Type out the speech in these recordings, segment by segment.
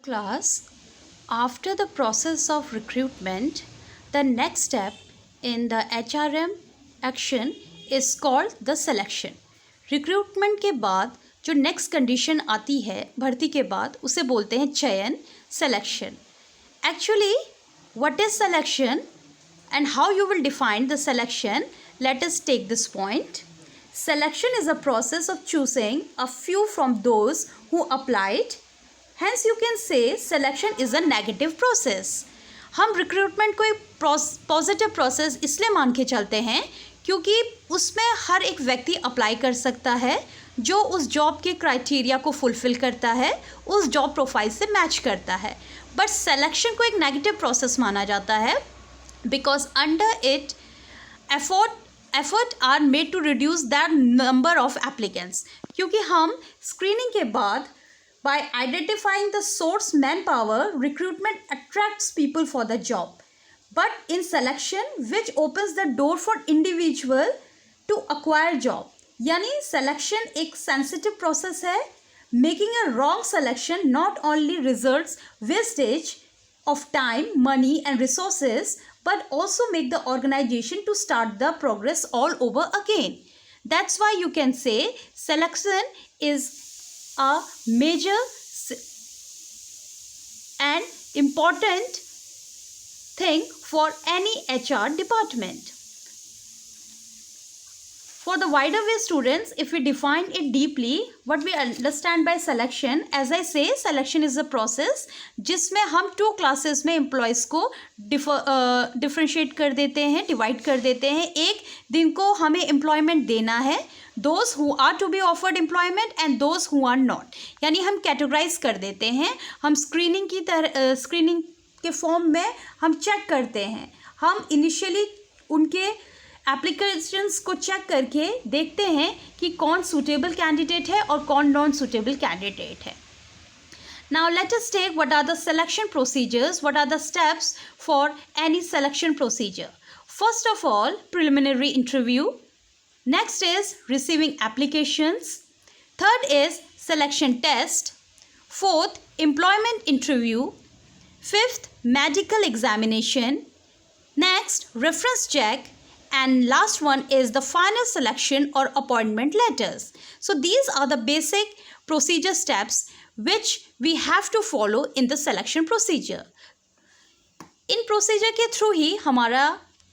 Class, after the process of recruitment, the next step in the HRM action is called the selection. Recruitment के बाद जो next condition आती है भर्ती के बाद उसे बोलते हैं चयन selection. Actually, what is selection and how you will define the selection? Let us take this point. Selection is a process of choosing a few from those who applied. Hence you can say selection is a negative process. हम recruitment को एक positive process इसलिए मान के चलते हैं क्योंकि उसमें हर एक व्यक्ति अप्लाई कर सकता है जो उस जॉब के क्राइटेरिया को फुलफिल करता है, उस जॉब प्रोफाइल से मैच करता है. बट सेलेक्शन को एक नेगेटिव प्रोसेस माना जाता है because under it effort are made to reduce that number of applicants. क्योंकि हम स्क्रीनिंग के बाद by identifying the source manpower, recruitment attracts people for the job. But in selection, which opens the door for individual to acquire job. यानी selection एक sensitive process है. Making a wrong selection not only results wastage of time, money and resources, but also make the organization to start the progress all over again. That's why you can say selection is a major and important thing for any HR department. For the wider way students, if we define it deeply, what we understand by selection, as I say, selection is a process जिसमें हम 2 classes में employees को differentiate कर देते हैं, divide कर देते हैं. एक दिन को हमें employment देना है, those who are to be offered employment and those who are not. यानी हम categorize कर देते हैं. हम screening के फॉर्म में हम चेक करते हैं. हम इनिशियली उनके एप्लीकेशंस को चेक करके देखते हैं कि कौन सूटेबल कैंडिडेट है और कौन नॉन सूटेबल कैंडिडेट है. Now let us take what are the selection procedures, what are the steps for any selection procedure. First of all, preliminary interview. Next is receiving applications. Third is selection test. Fourth, employment interview. Fifth, medical examination. Next, reference check. And last one is the final selection or appointment letters. So these are the basic procedure steps which we have to follow in the selection procedure. In procedure के through ही हमारा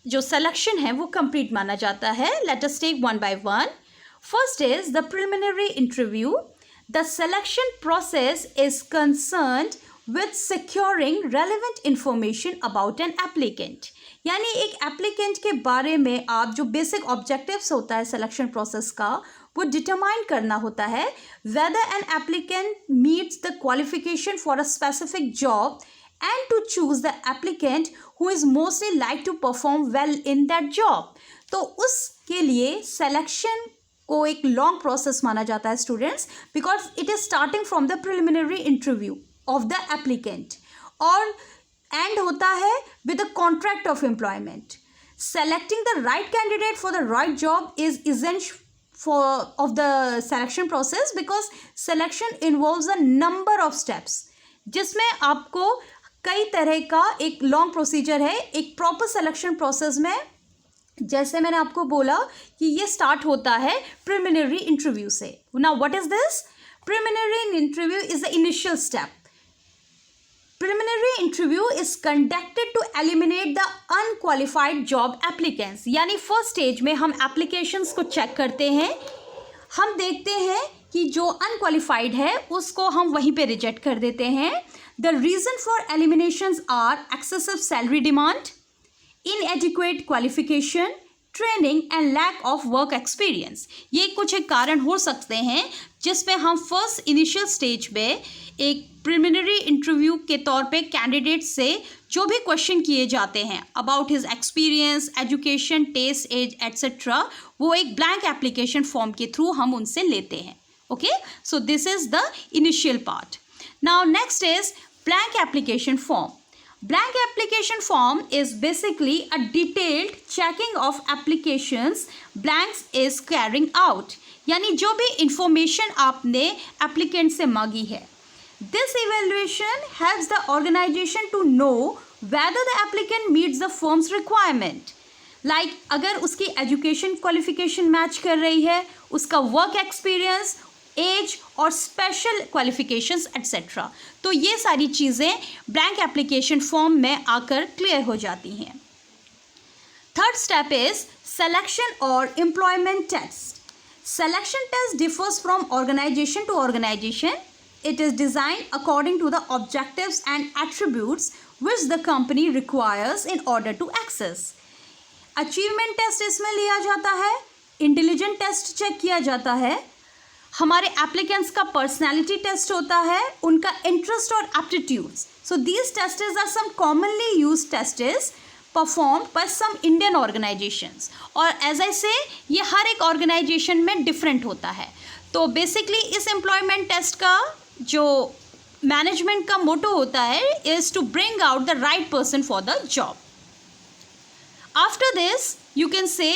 जो selection है वो complete माना जाता है. Let us take one by one. First is the preliminary interview. The selection process is concerned with securing relevant information about an applicant. यानी एक एप्लीकेंट के बारे में आप जो बेसिक ऑब्जेक्टिव्स होता है सिलेक्शन प्रोसेस का वो डिटरमाइन करना होता है whether an applicant meets the qualification for a specific job and to choose the applicant who is mostly like to perform well in that job. तो उसके लिए सिलेक्शन को एक लॉन्ग प्रोसेस माना जाता है students because it is starting from the preliminary interview of the applicant और and होता है with a contract of employment. Selecting the right candidate for the right job is essential of the selection process because selection involves a number of steps. जिसमें आपको कई तरह का एक long procedure है. एक प्रॉपर सिलेक्शन प्रोसेस में जैसे मैंने आपको बोला कि ये स्टार्ट होता है प्रिलिमिनरी इंटरव्यू से. Now what is this? Preliminary interview is the initial step. Preliminary interview is conducted to eliminate the unqualified job applicants. यानी फर्स्ट स्टेज में हम एप्लीकेशंस को चेक करते हैं. हम देखते हैं कि जो अनक्वालिफाइड है उसको हम वहीं पे रिजेक्ट कर देते हैं. The reason for eliminations are excessive salary demand, inadequate qualification, training and lack of work experience. ये कुछ एक कारण हो सकते हैं जिसमें हम फर्स्ट इनिशियल स्टेज में एक प्रिलिमिनरी इंटरव्यू के तौर पे कैंडिडेट से जो भी क्वेश्चन किए जाते हैं about his experience, education, test, age etcetera वो एक ब्लैंक एप्लीकेशन फॉर्म के थ्रू हम उनसे लेते हैं. Okay, so this is the initial part. Now next is blank application form. Blank application form is basically a detailed checking of applications blanks is carrying out. यानी जो भी information आपने applicant से मांगी है This evaluation helps the organization to know whether the applicant meets the firm's requirement. Like अगर उसकी education qualification match कर रही है, उसका वर्क एक्सपीरियंस, एज और स्पेशल क्वालिफिकेशंस एट्सेट्रा, तो ये सारी चीज़ें ब्लैंक एप्लीकेशन फॉर्म में आकर क्लियर हो जाती हैं. Third step is selection or employment test. Selection test differs from organization to organization. It is designed according to the objectives and attributes which the company requires in order to access. Achievement test इसमें लिया जाता है, intelligent test check किया जाता है, हमारे applicants का personality test होता है, उनका इंटरेस्ट और aptitudes. So these tests are some commonly use tests performed by some Indian organizations. और एज आई से ये हर एक ऑर्गेनाइजेशन में डिफरेंट होता है. तो बेसिकली इस एम्प्लॉयमेंट टेस्ट का जो मैनेजमेंट का मोटो होता है is to bring out the right person for the job. After this you can say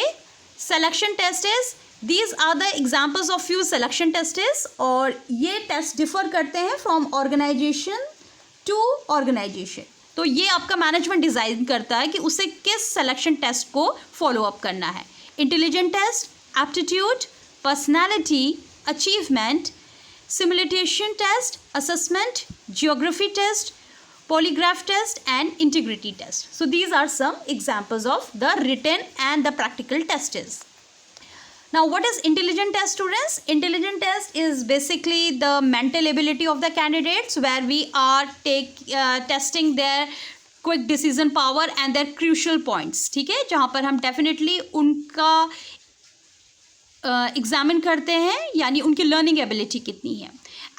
selection test is these are the examples of few selection tests. और ये test differ करते हैं from organisation to organisation. तो ये आपका management design करता है कि उसे किस सिलेक्शन टेस्ट को फॉलो अप करना है. Intelligent test, aptitude, personality, achievement, simulation test, assessment, geography test, polygraph test and integrity test. So these are some examples of the written and the practical tests. Now what is intelligent test, students? Intelligent test is basically the mental ability of the candidates where we are testing their quick decision power and their crucial points. ठीक है, जहाँ पर हम definitely उनका examine करते हैं, यानी उनकी लर्निंग एबिलिटी कितनी है.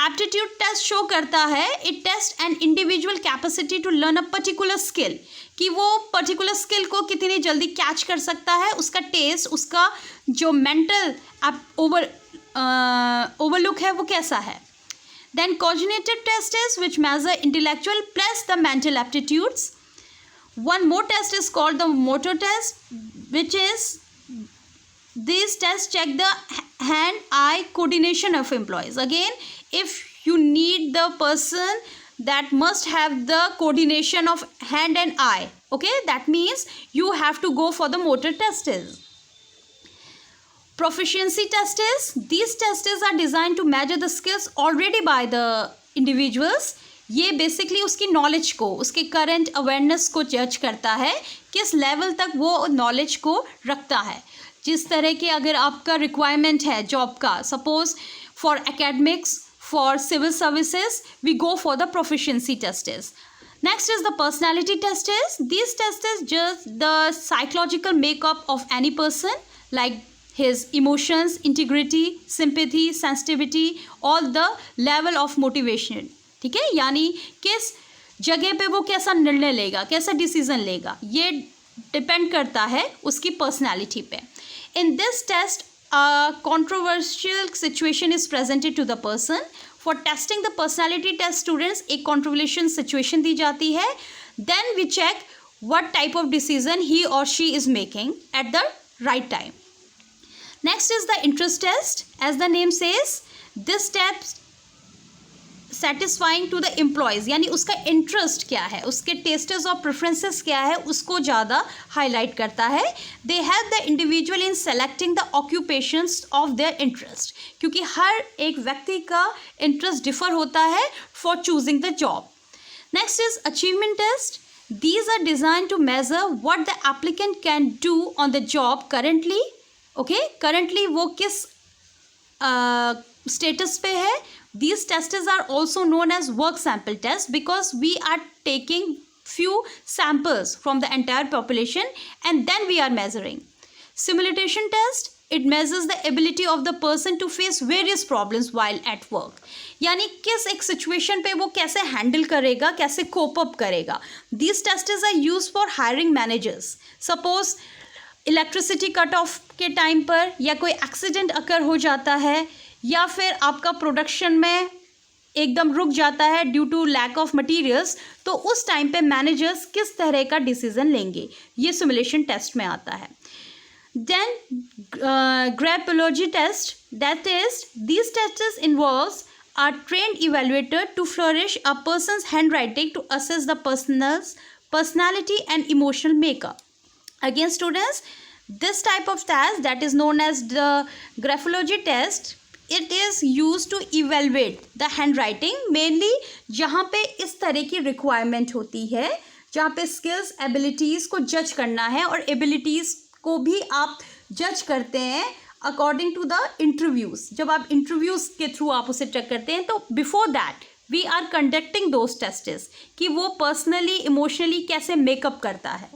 एप्टीट्यूड टेस्ट शो करता है, it test an individual capacity to learn a particular skill, कि वो पर्टिकुलर स्किल को कितनी जल्दी कैच कर सकता है, उसका टेस्ट, उसका जो मेंटल ओवरलुक है वो कैसा है. Then cognitive test is which measure intellectual plus the mental aptitudes. One more test is called the motor test, which is these tests check the hand-eye coordination of employees. Again, if you need the person that must have the coordination of hand and eye, okay, that means you have to go for the motor tests. Proficiency tests, these tests are designed to measure the skills already by the individuals. ये basically उसकी knowledge को, उसके current awareness को जज करता है, किस level तक वो नॉलेज को रखता है. जिस तरह के अगर आपका रिक्वायरमेंट है जॉब का, suppose for academics, for civil services, we go for the proficiency tests. Next is the personality tests. This test is just the psychological makeup of any person, like his emotions, integrity, sympathy, sensitivity, all the level of motivation. ठीक है, यानी किस जगह पे वो कैसा निर्णय लेगा, कैसा डिसीजन लेगा, ये डिपेंड करता है उसकी पर्सनैलिटी पे. In this test, a controversial situation is presented to the person. For testing the personality test, students, एक controversial situation दी जाती है. Then we check what type of decision he or she is making at the right time. Next is the interest test. As the name says, this test satisfying to the employees, यानी उसका interest क्या है, उसके tests और preferences क्या है, उसको ज़्यादा हाईलाइट करता है. They help the individual in selecting the occupations of their interest, क्योंकि हर एक व्यक्ति का इंटरेस्ट डिफर होता है for choosing the job. Next is achievement test. These are design to measure what the applicant can do on the job currently. Okay, currently वो किस status पे है. These tests are also known as work sample test because we are taking few samples from the entire population and then we are measuring. Simulation test, it measures the ability of the person to face various problems while at work. यानी किस एक situation पे वो कैसे handle करेगा, कैसे cope up करेगा. These tests are used for hiring managers. Suppose electricity cut off के टाइम पर या कोई एक्सीडेंट अकर हो जाता है, या फिर आपका प्रोडक्शन में एकदम रुक जाता है due to lack of materials, तो उस टाइम पे मैनेजर्स किस तरह का डिसीजन लेंगे, ये सिमुलेशन टेस्ट में आता है. Then graphology test, that is these tests involves a trained evaluator to flourish a person's handwriting to assess the personality and emotional makeup. Again students, this type of test that is known as the graphology test, it is used to evaluate the handwriting mainly जहाँ पे इस तरह की requirement होती है, जहाँ पे skills abilities को judge करना है और abilities को भी आप judge करते हैं अकॉर्डिंग टू द इंटरव्यूज़. जब आप इंटरव्यूज़ के थ्रू आप उसे चेक करते हैं तो before that we are conducting those tests कि वो पर्सनली इमोशनली कैसे मेकअप करता है.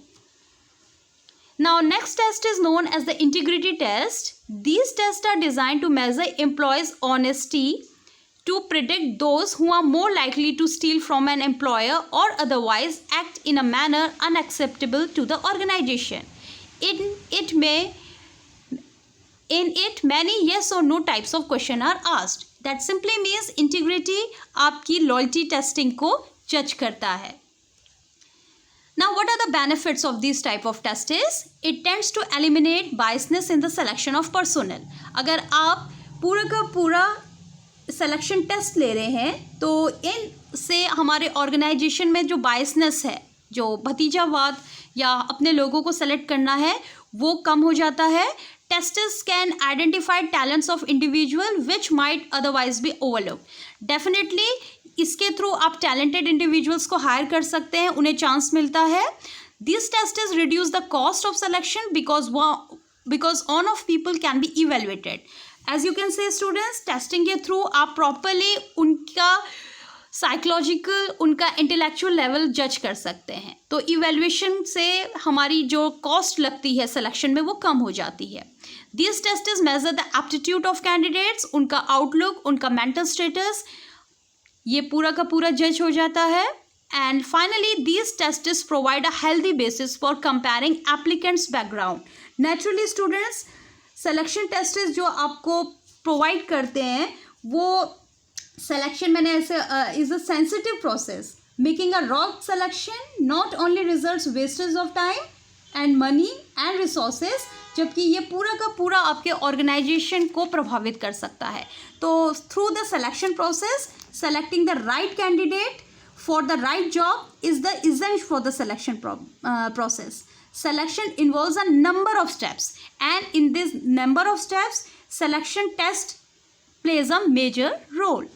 Now next test is known as the integrity test. These test are designed to measure employees honesty to predict those who are more likely to steal from an employer or otherwise act in a manner unacceptable to the organization. In it many yes or no types of question are asked. That simply means integrity आपकी loyalty testing को judge करता है. Now what are the benefits of these type of tests is? It tends to eliminate biasness in the selection of personnel. अगर आप पूरा का पूरा selection test ले रहे हैं तो इनसे हमारे ऑर्गेनाइजेशन में जो बायसनेस है, जो भतीजावाद या अपने लोगों को सेलेक्ट करना है, वो कम हो जाता है. Testers can identify talents of individual which might otherwise be overlook. Definitely इसके थ्रू आप टैलेंटेड इंडिविजुअल्स को हायर कर सकते हैं, उन्हें चांस मिलता है. This test is reduce the cost of selection because on of people can be evaluated. As you can say students, testing के थ्रू आप प्रॉपरली उनका साइकोलॉजिकल, उनका इंटेलेक्चुअल लेवल जज कर सकते हैं. तो इवेल्युएशन से हमारी जो कॉस्ट लगती है सिलेक्शन में वो कम हो जाती है. This test is measure the aptitude of candidates, उनका आउटलुक, उनका मेंटल स्टेटस, ये पूरा का पूरा जज हो जाता है. And finally these tests provide a healthy basis for comparing applicants' background. Naturally students, selection test जो आपको प्रोवाइड करते हैं वो सिलेक्शन मैंने ऐसे is a sensitive process. Making a wrong selection not only results wastage of time and money and resources, जबकि ये पूरा का पूरा आपके ऑर्गेनाइजेशन को प्रभावित कर सकता है. तो through the selection process, selecting the right candidate for the right job is the essence for the selection process. Selection involves a number of steps, and in this number of steps selection test plays a major role.